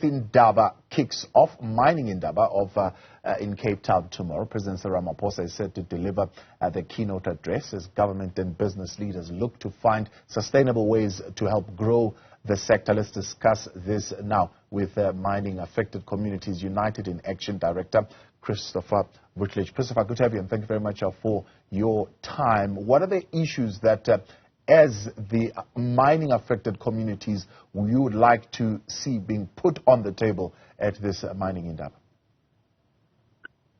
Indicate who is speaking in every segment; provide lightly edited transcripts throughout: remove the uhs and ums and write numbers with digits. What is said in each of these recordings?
Speaker 1: Indaba kicks off. Mining Indaba in Cape Town tomorrow. President Cyril Ramaphosa is set to deliver the keynote address as government and business leaders look to find sustainable ways to help grow the sector. Let's discuss this now with Mining Affected Communities United in Action Director Christopher Rutledge. Christopher, good to have you, and thank you very much for your time. What are the issues that as the mining affected communities you would like to see being put on the table at this Mining Indaba?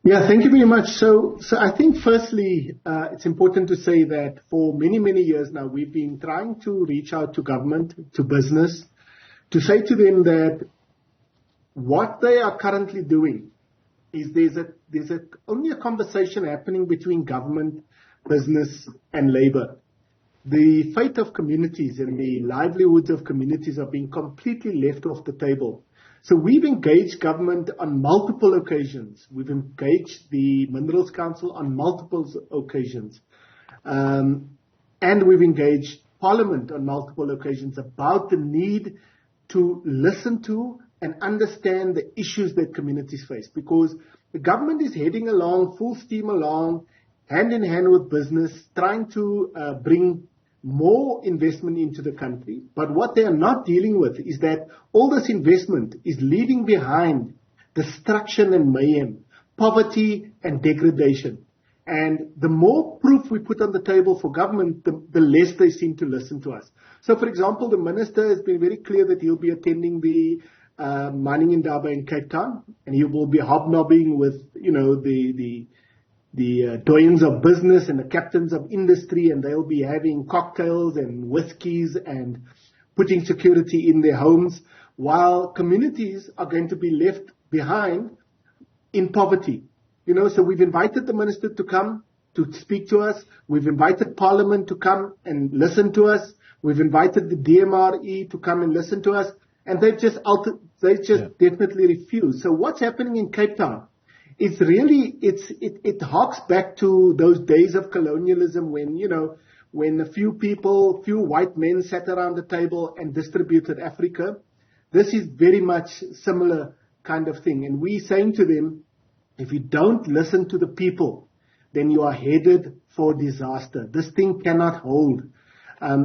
Speaker 2: Yeah, thank you very much. So I think firstly, it's important to say that for many, many years now, we've been trying to reach out to government, to business, to say to them that what they are currently doing is there's only a conversation happening between government, business, and labor. The fate of communities and the livelihoods of communities are being completely left off the table. So we've engaged government on multiple occasions. We've engaged the Minerals Council on multiple occasions. And we've engaged Parliament on multiple occasions about the need to listen to and understand the issues that communities face. Because the government is heading along, full steam along, hand in hand with business, trying to bring more investment into the country. But what they are not dealing with is that all this investment is leaving behind destruction and mayhem, poverty and degradation. And the more proof we put on the table for government, the less they seem to listen to us. So, for example, the minister has been very clear that he'll be attending the Mining Indaba in Cape Town, and he will be hobnobbing with, the doyens of business and the captains of industry, and they'll be having cocktails and whiskies and putting security in their homes, while communities are going to be left behind in poverty. So we've invited the minister to come to speak to us. We've invited Parliament to come and listen to us. We've invited the DMRE to come and listen to us, and they've just definitely refused. So what's happening in Cape Town? It's really, it harks back to those days of colonialism when a few white men sat around the table and distributed Africa. This is very much similar kind of thing. And we're saying to them, if you don't listen to the people, then you are headed for disaster. This thing cannot hold.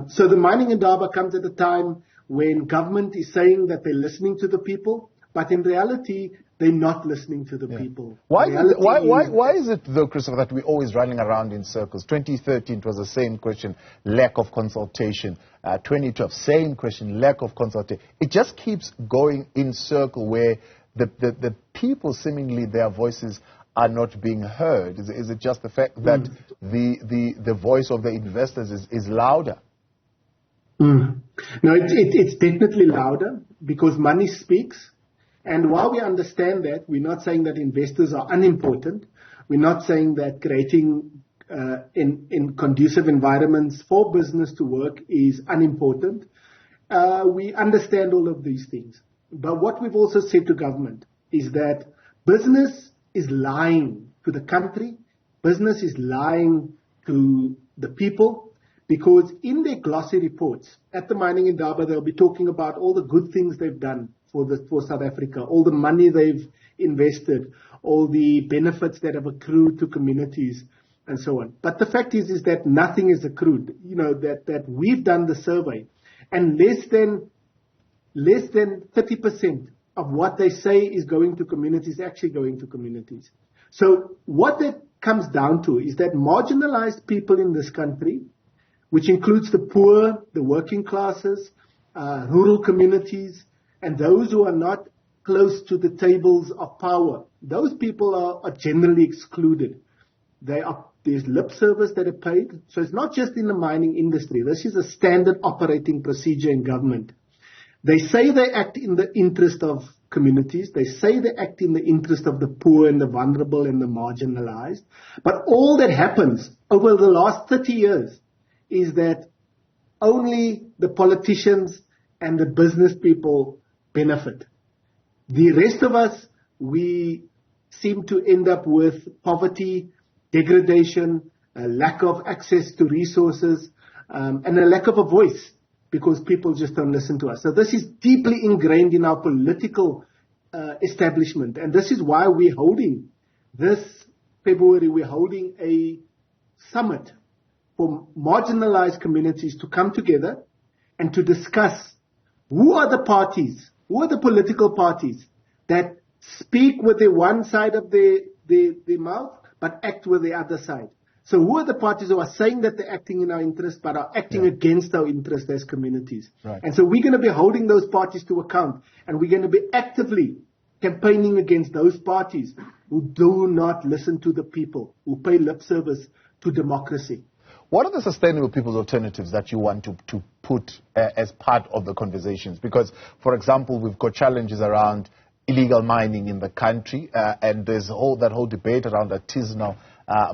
Speaker 2: So the Mining Indaba comes at a time when government is saying that they're listening to the people, but in reality, they're not listening to the people.
Speaker 1: Why is it, though, Christopher, that we're always running around in circles? 2013, it was the same question, lack of consultation. 2012, same question, lack of consultation. It just keeps going in circle where the people, seemingly, their voices are not being heard. Is it just the fact that the voice of the investors is louder?
Speaker 2: No, it's definitely louder because money speaks. And while we understand that, we're not saying that investors are unimportant. We're not saying that creating in conducive environments for business to work is unimportant. We understand all of these things. But what we've also said to government is that business is lying to the country. Business is lying to the people. Because in their glossy reports at the Mining Indaba, they'll be talking about all the good things they've done for South Africa, all the money they've invested, all the benefits that have accrued to communities, and so on. But the fact is that nothing is accrued. That we've done the survey, and less than 30% of what they say is going to communities actually going to communities. So what that comes down to is that marginalized people in this country, which includes the poor, the working classes, rural communities, and those who are not close to the tables of power, those people are generally excluded. There's lip service that are paid. So it's not just in the mining industry. This is a standard operating procedure in government. They say they act in the interest of communities. They say they act in the interest of the poor and the vulnerable and the marginalized. But all that happens over the last 30 years is that only the politicians and the business people benefit. The rest of us, we seem to end up with poverty, degradation, a lack of access to resources, and a lack of a voice. because people just don't listen to us. So this is deeply ingrained in our political establishment. And this is why we're holding this February, we're holding a summit for marginalized communities to come together and to discuss who are the parties, who are the political parties that speak with the one side of their mouth but act with the other side. So who are the parties who are saying that they're acting in our interest but are acting against our interest as communities?
Speaker 1: Right.
Speaker 2: And so we're going to be holding those parties to account, and we're going to be actively campaigning against those parties who do not listen to the people, who pay lip service to democracy.
Speaker 1: What are the sustainable people's alternatives that you want to put as part of the conversations? Because, for example, we've got challenges around illegal mining in the country, and there's that whole debate around artisanal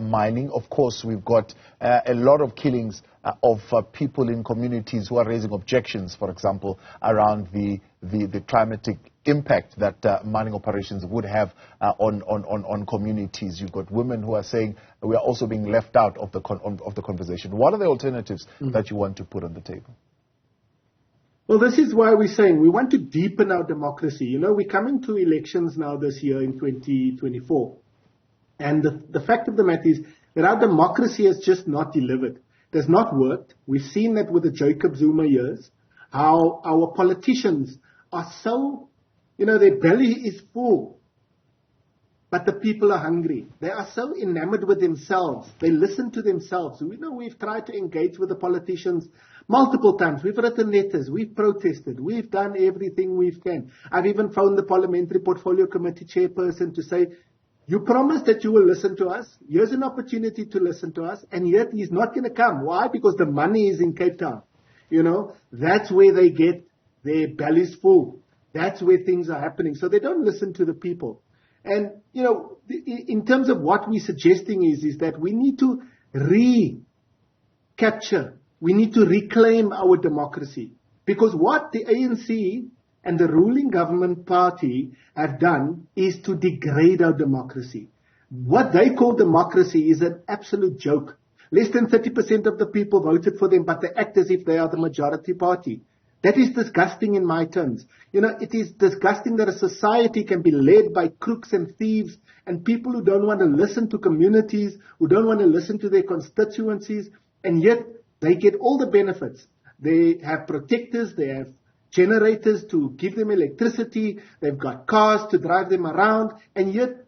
Speaker 1: mining. Of course, we've got a lot of killings of people in communities who are raising objections, for example, around the climatic impact that mining operations would have on communities. You've got women who are saying we are also being left out of the conversation. What are the alternatives that you want to put on the table?
Speaker 2: Well, this is why we're saying we want to deepen our democracy. You know, we're coming to elections now this year in 2024. And the fact of the matter is that our democracy has just not delivered. It has not worked. We've seen that with the Jacob Zuma years, how our politicians are so, their belly is full, but the people are hungry. They are so enamored with themselves. They listen to themselves. We've tried to engage with the politicians multiple times. We've written letters. We've protested. We've done everything we can. I've even phoned the Parliamentary Portfolio Committee chairperson to say, you promised that you will listen to us. Here's an opportunity to listen to us. And yet he's not going to come. Why? Because the money is in Cape Town. That's where they get their bellies full. That's where things are happening. So they don't listen to the people. And, in terms of what we're suggesting is that we need to recapture, we need to reclaim our democracy. Because what the ANC and the ruling government party have done is to degrade our democracy. What they call democracy is an absolute joke. Less than 30% of the people voted for them, but they act as if they are the majority party. That is disgusting in my terms. It is disgusting that a society can be led by crooks and thieves and people who don't want to listen to communities, who don't want to listen to their constituencies, and yet they get all the benefits. They have protectors, they have generators to give them electricity, they've got cars to drive them around, and yet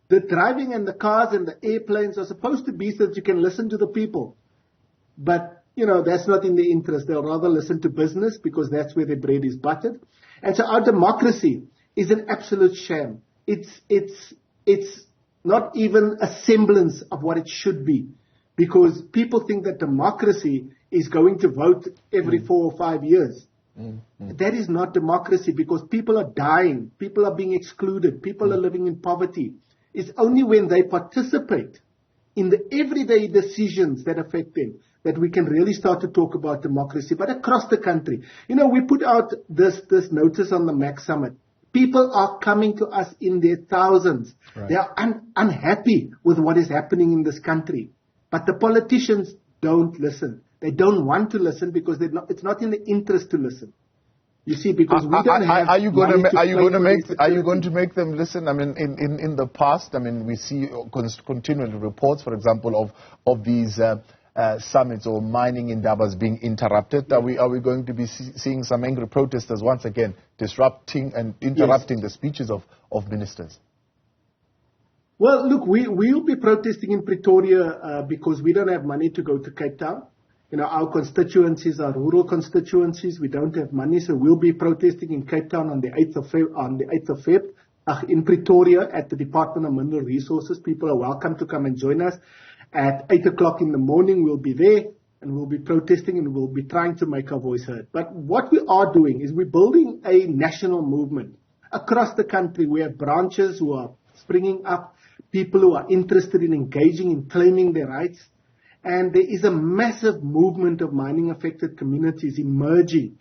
Speaker 2: the driving and the cars and the airplanes are supposed to be so that you can listen to the people. But that's not in their interest. They'll rather listen to business because that's where their bread is buttered. And so our democracy is an absolute sham. It's not even a semblance of what it should be, because people think that democracy is going to vote every 4 or 5 years. That is not democracy, because people are dying. People are being excluded. People are living in poverty. It's only when they participate in the everyday decisions that affect them that we can really start to talk about democracy. But across the country, we put out this notice on the MAC Summit. People are coming to us in their thousands. Right. They are unhappy with what is happening in this country. But the politicians don't listen. They don't want to listen because it's not in the interest to listen. You see, because we don't have.
Speaker 1: Are you going to make them listen? I mean, in the past, we see continual reports, for example, of these summits or Mining Indabas being interrupted. Are we going to be seeing some angry protesters once again disrupting and interrupting the speeches of ministers?
Speaker 2: Well, look, we'll be protesting in Pretoria because we don't have money to go to Cape Town. Our constituencies are rural constituencies. We don't have money, so we'll be protesting in Cape Town on the 8th of Feb. In Pretoria at the Department of Mineral Resources. People are welcome to come and join us. At 8 o'clock in the morning, we'll be there and we'll be protesting and we'll be trying to make our voice heard. But what we are doing is we're building a national movement. Across the country, we have branches who are springing up, people who are interested in engaging in claiming their rights. And there is a massive movement of mining-affected communities emerging.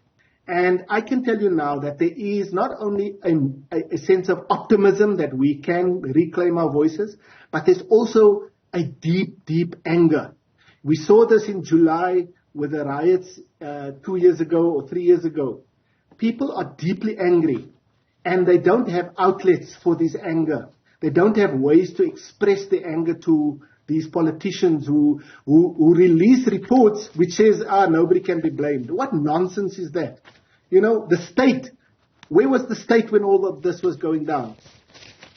Speaker 2: And I can tell you now that there is not only a sense of optimism that we can reclaim our voices, but there's also a deep, deep anger. We saw this in July with the riots 2 years ago or 3 years ago, people are deeply angry and they don't have outlets for this anger. They don't have ways to express their anger to these politicians who release reports which says, nobody can be blamed. What nonsense is that? You know, the state, where was the state when all of this was going down?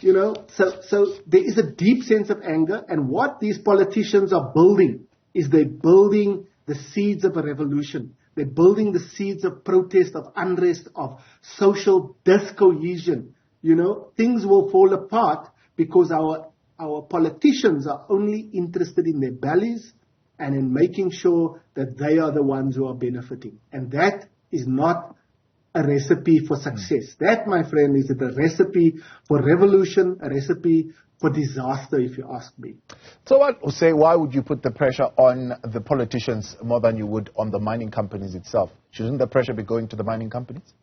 Speaker 2: You know, so there is a deep sense of anger, and what these politicians are building is they're building the seeds of a revolution. They're building the seeds of protest, of unrest, of social discohesion. You know, things will fall apart because our politicians are only interested in their bellies and in making sure that they are the ones who are benefiting. And that is not a recipe for success. That, my friend, is a recipe for revolution, a recipe for disaster, if you ask me.
Speaker 1: So why would you put the pressure on the politicians more than you would on the mining companies itself? Shouldn't the pressure be going to the mining companies?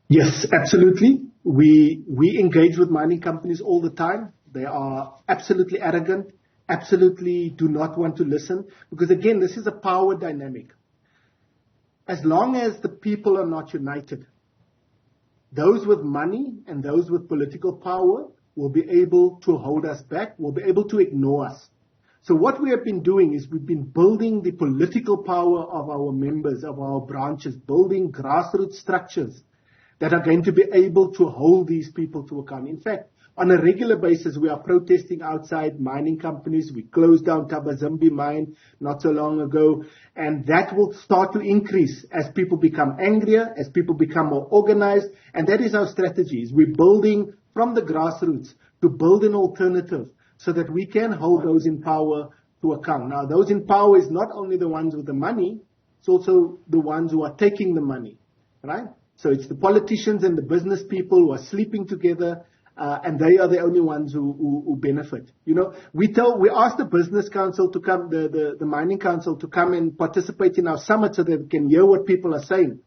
Speaker 2: Yes, absolutely. We engage with mining companies all the time. They are absolutely arrogant, absolutely do not want to listen, because again, this is a power dynamic. As long as the people are not united, those with money and those with political power will be able to hold us back, will be able to ignore us. So what we have been doing is we've been building the political power of our members, of our branches, building grassroots structures that are going to be able to hold these people to account. In fact, on a regular basis, we are protesting outside mining companies. We closed down Tabazimbi mine not so long ago, and that will start to increase as people become angrier, as people become more organized, and that is our strategy. We're building from the grassroots to build an alternative so that we can hold those in power to account. Now, those in power is not only the ones with the money, it's also the ones who are taking the money, right? So it's the politicians and the business people who are sleeping together, and they are the only ones who benefit. You know, we asked the business council to come, the mining council to come and participate in our summit so that we can hear what people are saying.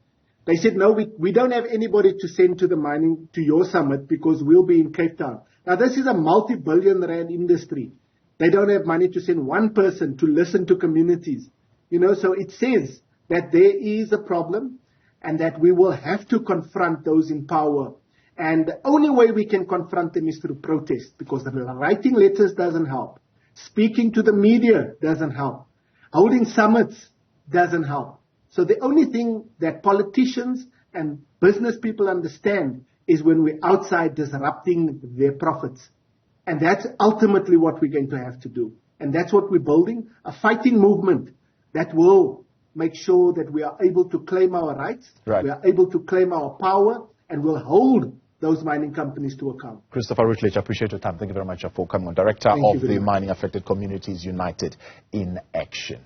Speaker 2: They said, no, we don't have anybody to send to your summit because we'll be in Cape Town. Now this is a multi-billion rand industry. They don't have money to send one person to listen to communities. You know, so it says that there is a problem and that we will have to confront those in power. And the only way we can confront them is through protest, because writing letters doesn't help. Speaking to the media doesn't help. Holding summits doesn't help. So the only thing that politicians and business people understand is when we're outside disrupting their profits. And that's ultimately what we're going to have to do. And that's what we're building, a fighting movement that will make sure that we are able to claim our rights,
Speaker 1: right.
Speaker 2: We are able to claim our power, and will hold those mining companies to account.
Speaker 1: Christopher Rutledge, I appreciate your time. Thank you very much for coming on. Director of the Mining Affected Communities United in Action.